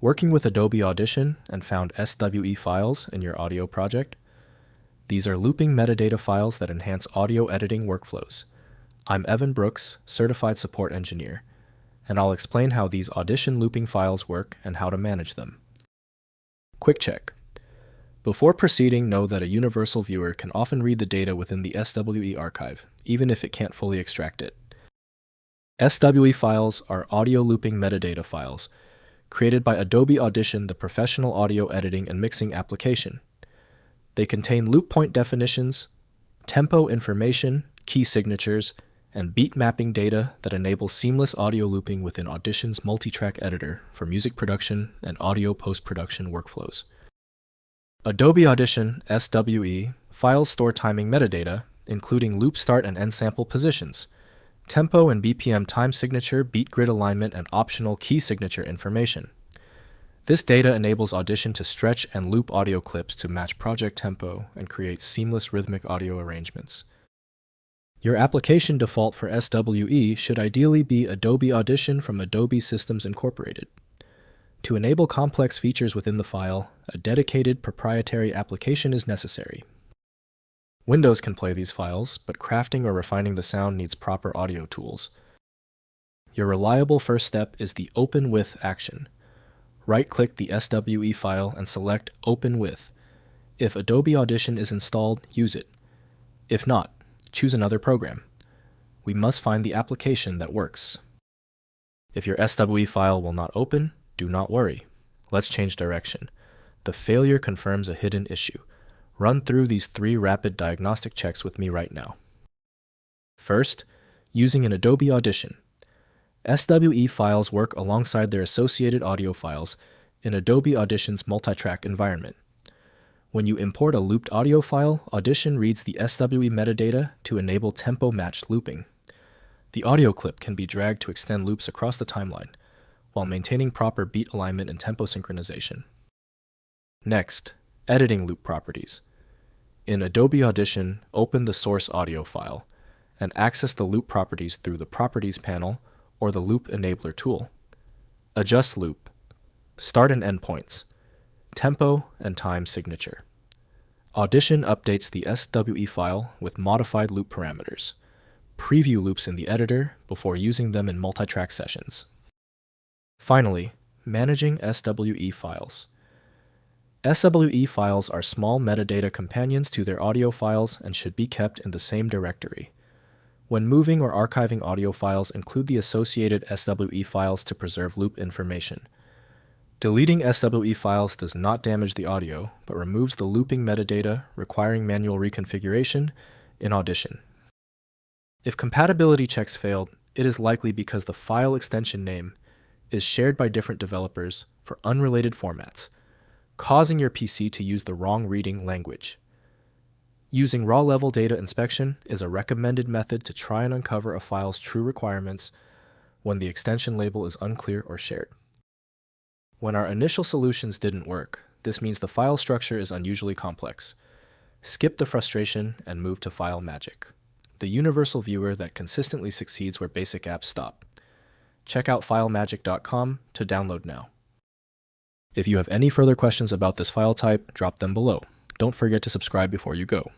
Working with Adobe Audition and found SWE Files in your audio project? These are looping metadata files that enhance audio editing workflows. I'm Evan Brooks, Certified Support Engineer, and I'll explain how these Audition looping files work and how to manage them. Quick check. Before proceeding, know that a universal viewer can often read the data within the SWE archive, even if it can't fully extract it. SWE files are audio looping metadata files, created by Adobe Audition, the professional audio editing and mixing application. They contain loop point definitions, tempo information, key signatures, and beat mapping data that enable seamless audio looping within Audition's multitrack editor for music production and audio post-production workflows. Adobe Audition SWE files store timing metadata, including loop start and end sample positions, tempo and BPM time signature, beat grid alignment, and optional key signature information. This data enables Audition to stretch and loop audio clips to match project tempo and create seamless rhythmic audio arrangements. Your application default for SWE should ideally be Adobe Audition from Adobe Systems Incorporated. To enable complex features within the file, a dedicated proprietary application is necessary. Windows can play these files, but crafting or refining the sound needs proper audio tools. Your reliable first step is the Open With action. Right-click the SWE file and select Open With. If Adobe Audition is installed, use it. If not, choose another program. We must find the application that works. If your SWE file will not open, do not worry. Let's change direction. The failure confirms a hidden issue. Run through these 3 rapid diagnostic checks with me right now. First, using an Adobe Audition. SWE files work alongside their associated audio files in Adobe Audition's multitrack environment. When you import a looped audio file, Audition reads the SWE metadata to enable tempo-matched looping. The audio clip can be dragged to extend loops across the timeline, while maintaining proper beat alignment and tempo synchronization. Next, editing loop properties. In Adobe Audition, open the source audio file and access the loop properties through the Properties panel or the Loop Enabler tool. Adjust loop, start and end points, tempo and time signature. Audition updates the SWE file with modified loop parameters. Preview loops in the editor before using them in multitrack sessions. Finally, managing SWE files. SWE files are small metadata companions to their audio files and should be kept in the same directory. When moving or archiving audio files, include the associated SWE files to preserve loop information. Deleting SWE files does not damage the audio, but removes the looping metadata, requiring manual reconfiguration in Audition. If compatibility checks failed, it is likely because the file extension name is shared by different developers for unrelated formats, causing your PC to use the wrong reading language. Using raw-level data inspection is a recommended method to try and uncover a file's true requirements when the extension label is unclear or shared. When our initial solutions didn't work, this means the file structure is unusually complex. Skip the frustration and move to File Magic, the universal viewer that consistently succeeds where basic apps stop. Check out filemagic.com to download now. If you have any further questions about this file type, drop them below. Don't forget to subscribe before you go.